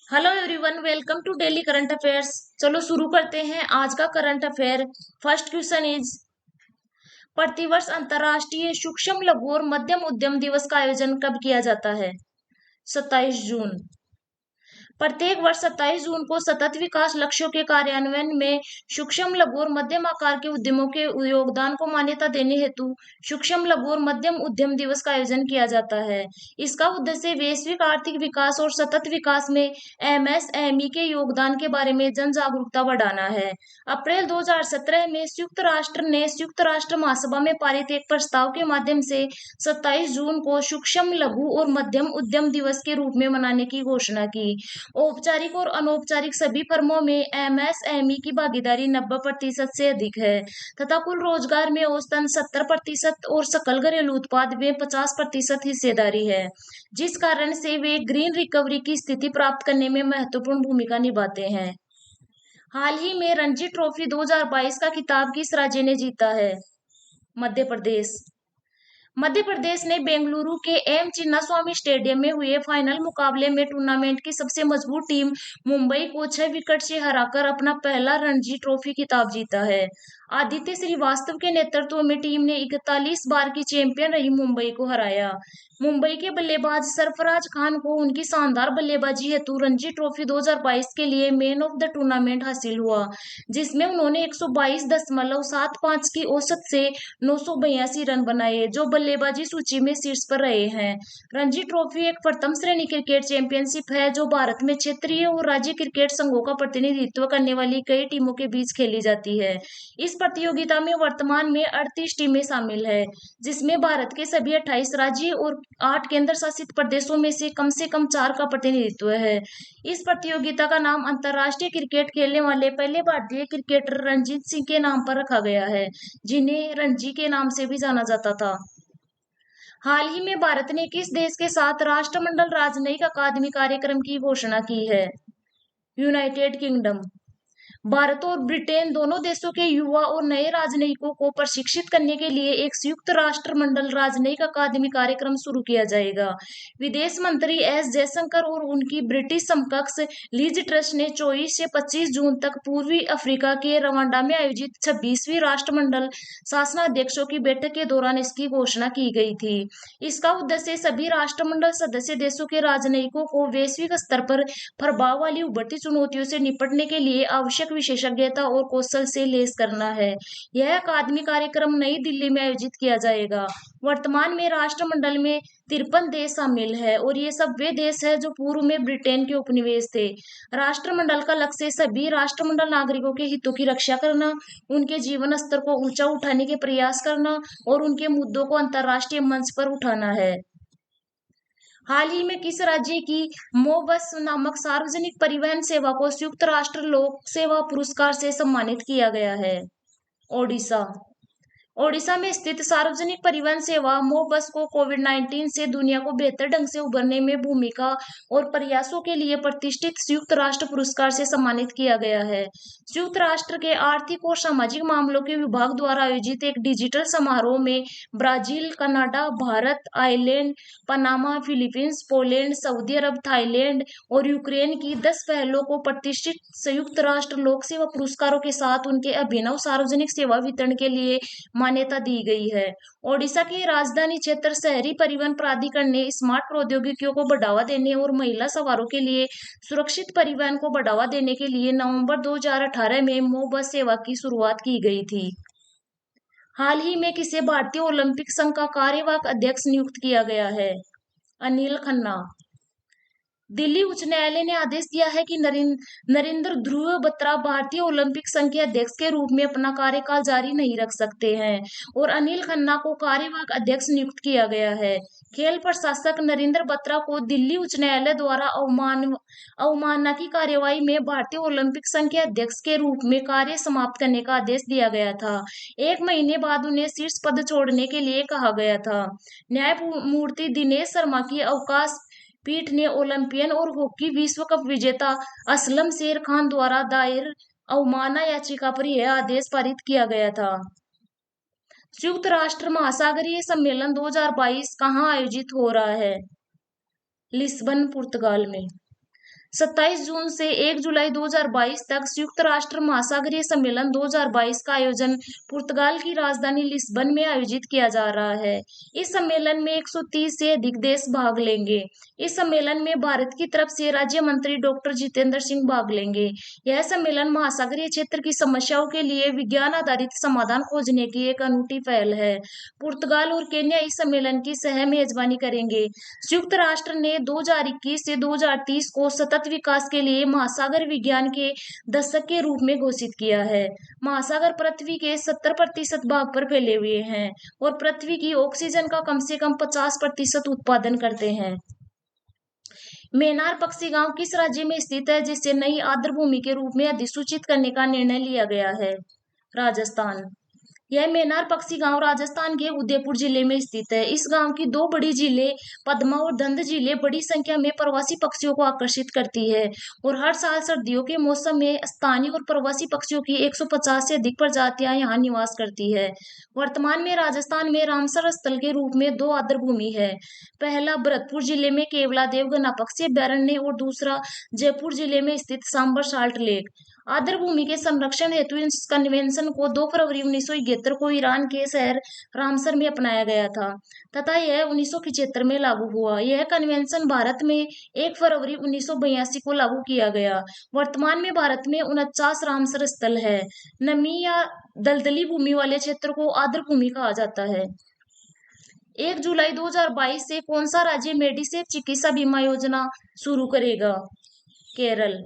Hello everyone, welcome to daily current affairs. चलो शुरू करते हैं आज का current affair. First question is, प्रतिवर्ष अंतर्राष्ट्रीय सूक्ष्म लघु और मध्यम उद्यम दिवस का आयोजन कब किया जाता है? 27 जून। प्रत्येक वर्ष 27 जून को सतत विकास लक्ष्यों के कार्यान्वयन में सूक्ष्म लघु और मध्यम आकार के उद्यमों के योगदान को मान्यता देने हेतु सूक्ष्म लघु और मध्यम उद्यम दिवस का आयोजन किया जाता है। इसका उद्देश्य वैश्विक आर्थिक विकास और सतत विकास में एमएसएमई के योगदान के बारे में जन जागरूकता बढ़ाना है। अप्रैल 2017 में संयुक्त राष्ट्र ने संयुक्त राष्ट्र महासभा में पारित एक प्रस्ताव के माध्यम से 27 जून को सूक्ष्म लघु और मध्यम उद्यम दिवस के रूप में मनाने की घोषणा की। औपचारिक और अनौपचारिक सभी फर्मों में एमएसएमई की भागीदारी 90% से अधिक है तथा कुल रोजगार में औसतन 70% और सकल घरेलू उत्पाद में 50% हिस्सेदारी है, जिस कारण से वे ग्रीन रिकवरी की स्थिति प्राप्त करने में महत्वपूर्ण भूमिका निभाते हैं। हाल ही में रणजी ट्रॉफी 2022 का खिताब किस राज्य ने जीता है? मध्य प्रदेश। मध्य प्रदेश ने बेंगलुरु के एम चिन्नास्वामी स्टेडियम में हुए फाइनल मुकाबले में टूर्नामेंट की सबसे मजबूत टीम मुंबई को 6 विकेट से हराकर अपना पहला रणजी ट्रॉफी खिताब जीता है। आदित्य श्रीवास्तव के नेतृत्व में टीम ने 41 बार की चैंपियन रही मुंबई को हराया। मुंबई के बल्लेबाज सरफराज खान को उनकी शानदार बल्लेबाजी हेतु रणजी ट्रॉफी 2022 के लिए मैन ऑफ द टूर्नामेंट हासिल हुआ, जिसमें उन्होंने 122.75 की औसत से 982 रन बनाए, जो बल्लेबाजी सूची में शीर्ष पर रहे हैं। रणजी ट्रॉफी एक प्रथम श्रेणी क्रिकेट चैंपियनशिप है जो भारत में क्षेत्रीय और राज्य क्रिकेट संघों का प्रतिनिधित्व करने वाली कई टीमों के बीच खेली जाती है। इस प्रतियोगिता में वर्तमान में 38 टीमें शामिल है, जिसमें भारत के सभी 28 राज्य और 8 केंद्र शासित प्रदेशों में से कम 4 का प्रतिनिधित्व है। इस प्रतियोगिता का नाम अंतर्राष्ट्रीय क्रिकेट खेलने वाले पहले भारतीय क्रिकेटर रणजीत सिंह के नाम पर रखा गया है, जिन्हें रणजी के नाम से भी जाना जाता था। हाल ही में भारत ने किस देश के साथ राष्ट्रमंडल राजनयिक अकादमी कार्यक्रम की घोषणा की है? United kingdom. भारत और ब्रिटेन दोनों देशों के युवा और नए राजनयिकों को प्रशिक्षित करने के लिए एक संयुक्त राष्ट्रमंडल राजनयिक अकादमी कार्यक्रम शुरू किया जाएगा। विदेश मंत्री एस जयशंकर और उनकी ब्रिटिश समकक्ष लीज ट्रस ने 24 से 25 जून तक पूर्वी अफ्रीका के रवांडा में आयोजित 26वीं राष्ट्रमंडल शासनाध्यक्षों की बैठक के दौरान इसकी घोषणा की गई थी। इसका उद्देश्य सभी राष्ट्रमंडल सदस्य देशों के राजनयिकों को वैश्विक स्तर पर प्रभाव वाली उभरती चुनौतियों से निपटने के लिए आवश्यक विशेषज्ञता और कौशल से लैस करना है। यह अकादमी कार्यक्रम नई दिल्ली में आयोजित किया जाएगा। वर्तमान में राष्ट्रमंडल में 53 देश शामिल है और ये सब वे देश है जो पूर्व में ब्रिटेन के उपनिवेश थे। राष्ट्रमंडल का लक्ष्य सभी राष्ट्रमंडल नागरिकों के हितों की रक्षा करना, उनके जीवन स्तर को ऊंचा उठाने के प्रयास करना और उनके मुद्दों को अंतर्राष्ट्रीय मंच पर उठाना है। हाल ही में किस राज्य की मोबस नामक सार्वजनिक परिवहन सेवा को संयुक्त राष्ट्र लोक सेवा पुरस्कार से सम्मानित किया गया है? ओडिशा। ओडिशा में स्थित सार्वजनिक परिवहन सेवा मोबस को कोविड-19 से दुनिया को बेहतर ढंग से उभरने में भूमिका और प्रयासों के लिए प्रतिष्ठित संयुक्त राष्ट्र पुरस्कार से सम्मानित किया गया है। संयुक्त राष्ट्र के आर्थिक और सामाजिक मामलों के विभाग द्वारा आयोजित एक डिजिटल समारोह में Brazil, Canada, Bharat, Ireland, Panama, Philippines, Poland, Saudi Arab, Thailand और यूक्रेन की 10 पहलों को प्रतिष्ठित संयुक्त राष्ट्र लोक सेवा पुरस्कारों के साथ उनके अभिनव सार्वजनिक सेवा वितरण के लिए मान्यता दी गई है। ओडिशा के राजधानी क्षेत्र शहरी परिवहन प्राधिकरण ने स्मार्ट प्रौद्योगिकियों को बढ़ावा देने और महिला सवारों के लिए सुरक्षित परिवहन को बढ़ावा देने के लिए नवंबर 2018 में मो बस सेवा की शुरुआत की गई थी। हाल ही में किसे भारतीय ओलंपिक संघ का कार्यवाहक अध्यक्ष नियुक्त किया गया है? अनिल खन्ना। दिल्ली उच्च न्यायालय ने आदेश दिया है कि नरेंद्र ध्रुव बत्रा भारतीय ओलंपिक संघ के अध्यक्ष के रूप में अपना कार्यकाल जारी नहीं रख सकते हैं और अनिल खन्ना को कार्यवाहक अध्यक्ष नियुक्त किया गया है। खेल प्रशासक नरेंद्र बत्रा को दिल्ली उच्च न्यायालय द्वारा अवमानना की कार्यवाही में भारतीय ओलंपिक संघ के अध्यक्ष के रूप में कार्य समाप्त करने का आदेश दिया गया था। 1 महीने बाद उन्हें शीर्ष पद छोड़ने के लिए कहा गया था। न्यायमूर्ति दिनेश शर्मा की अवकाश पीठ ने ओलंपियन और हॉकी विश्व कप विजेता असलम शेर खान द्वारा दायर अवमानना याचिका पर यह आदेश पारित किया गया था। संयुक्त राष्ट्र महासागरीय सम्मेलन 2022 कहाँ आयोजित हो रहा है? लिस्बन, पुर्तगाल में। 27 जून से 1 जुलाई 2022 तक संयुक्त राष्ट्र महासागरीय सम्मेलन 2022 का आयोजन पुर्तगाल की राजधानी लिस्बन में आयोजित किया जा रहा है। इस सम्मेलन में 130 से अधिक देश भाग लेंगे। इस सम्मेलन में भारत की तरफ से राज्य मंत्री डॉक्टर जितेंद्र सिंह भाग लेंगे। यह सम्मेलन महासागरीय क्षेत्र की समस्याओं के लिए विज्ञान आधारित समाधान खोजने की एक अनूठी पहल है। पुर्तगाल और केन्या इस सम्मेलन की सह मेजबानी करेंगे। संयुक्त राष्ट्र ने 2021 से 2030 को सतत विकास के लिए महासागर विज्ञान के दशक के रूप में घोषित किया है। महासागर पृथ्वी के 70% भाग पर फैले हुए हैं और पृथ्वी की ऑक्सीजन का कम से कम 50% उत्पादन करते हैं। मेनार पक्षी गांव किस राज्य में स्थित है, जिसे नई आर्द्र भूमि के रूप में अधिसूचित करने का निर्णय लिया गया है? राजस्थान। यह मेनार पक्षी गांव राजस्थान के उदयपुर जिले में स्थित है। इस गांव की दो बड़ी झीलें पद्मा और दंद झीलें बड़ी संख्या में प्रवासी पक्षियों को आकर्षित करती है और हर साल सर्दियों के मौसम में स्थानीय और प्रवासी पक्षियों की 150 से अधिक प्रजातियां यहां निवास करती है। वर्तमान में राजस्थान में रामसर स्थल के रूप में दो आर्द्र भूमि है। पहला भरतपुर जिले में केवलादेव घना पक्षी अभ्यारण्य और दूसरा जयपुर जिले में स्थित सांबर साल्ट लेक। आर्द्र भूमि के संरक्षण हेतु इस कन्वेंशन को 2 फरवरी 1971 को ईरान के शहर रामसर में अपनाया गया था तथा यह 1975 में लागू हुआ। यह कन्वेंशन भारत में 1 फरवरी 1982 को लागू किया गया। वर्तमान में भारत में 49 रामसर स्थल है। नमी या दलदली भूमि वाले क्षेत्र को आर्द्र भूमि कहा जाता है। 1 जुलाई 2022 से कौन सा राज्य मेडिसेप चिकित्सा बीमा योजना शुरू करेगा? केरल।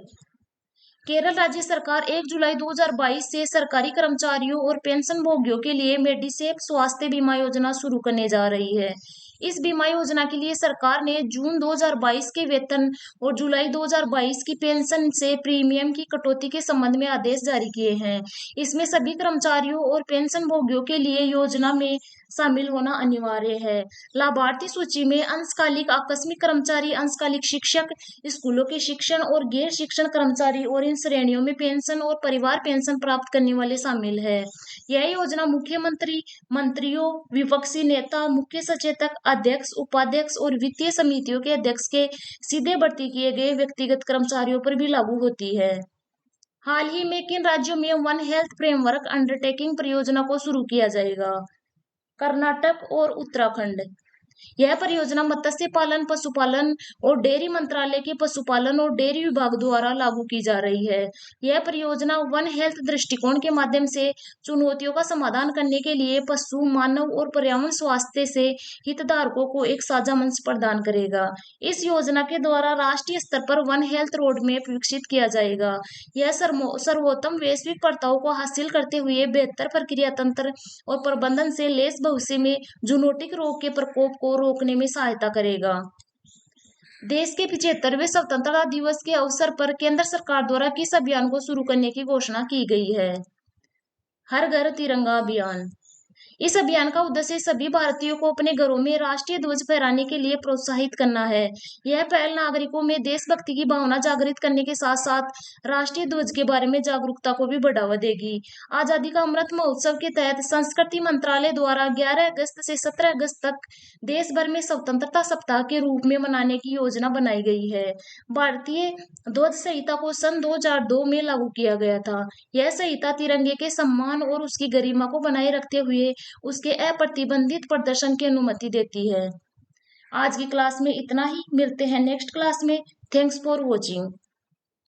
केरल राज्य सरकार 1 जुलाई 2022 से सरकारी कर्मचारियों और पेंशन भोगियों के लिए मेडिसेप स्वास्थ्य बीमा योजना शुरू करने जा रही है। इस बीमा योजना के लिए सरकार ने जून 2022 के वेतन और जुलाई 2022 की पेंशन से प्रीमियम की कटौती के संबंध में आदेश जारी किए हैं। इसमें सभी कर्मचारियों और पेंशन भोगियों के लिए योजना में शामिल होना अनिवार्य है। लाभार्थी सूची में अंशकालिक आकस्मिक कर्मचारी, अंशकालिक शिक्षक, स्कूलों के शिक्षण और गैर शिक्षण कर्मचारी और इन श्रेणियों में पेंशन और परिवार पेंशन प्राप्त करने वाले शामिल है। यह योजना मुख्यमंत्री, मंत्रियों, विपक्षी नेता, मुख्य सचेतक, अध्यक्ष, उपाध्यक्ष और वित्तीय समितियों के अध्यक्ष के सीधे भर्ती किए गए व्यक्तिगत कर्मचारियों पर भी लागू होती है। हाल ही में किन राज्यों में वन हेल्थ फ्रेमवर्क अंडरटेकिंग परियोजना को शुरू किया जाएगा? कर्नाटक और उत्तराखंड। यह परियोजना मत्स्य पालन, पशुपालन और डेयरी मंत्रालय के पशुपालन और डेयरी विभाग द्वारा लागू की जा रही है। यह परियोजना वन हेल्थ दृष्टिकोण के माध्यम से चुनौतियों का समाधान करने के लिए पशु, मानव और पर्यावरण स्वास्थ्य से हितधारकों को एक साझा मंच प्रदान करेगा। इस योजना के द्वारा राष्ट्रीय स्तर पर वन हेल्थ रोडमैप विकसित किया जाएगा। यह सर्वोत्तम वैश्विक प्रथाओं को हासिल करते हुए बेहतर प्रक्रिया तंत्र और प्रबंधन से लैस भविष्य में जूनोटिक रोग के प्रकोप को रोकने में सहायता करेगा। देश के 75वें स्वतंत्रता दिवस के अवसर पर केंद्र सरकार द्वारा किस अभियान को शुरू करने की घोषणा की गई है? हर घर तिरंगा अभियान। इस अभियान का उद्देश्य सभी भारतीयों को अपने घरों में राष्ट्रीय ध्वज फहराने के लिए प्रोत्साहित करना है। यह पहल नागरिकों में देशभक्ति की भावना जागृत करने के साथ साथ राष्ट्रीय ध्वज के बारे में जागरूकता को भी बढ़ावा देगी। आजादी का अमृत महोत्सव के तहत संस्कृति मंत्रालय द्वारा 11 अगस्त से 17 अगस्त तक देश भर में स्वतंत्रता सप्ताह के रूप में मनाने की योजना बनाई गई है। भारतीय ध्वज संहिता को सन 2002 में लागू किया गया था। यह संहिता तिरंगे के सम्मान और उसकी गरिमा को बनाए रखते हुए उसके अप्रतिबंधित प्रदर्शन की अनुमति देती है। आज की क्लास में इतना ही। मिलते हैं नेक्स्ट क्लास में। Thanks for watching.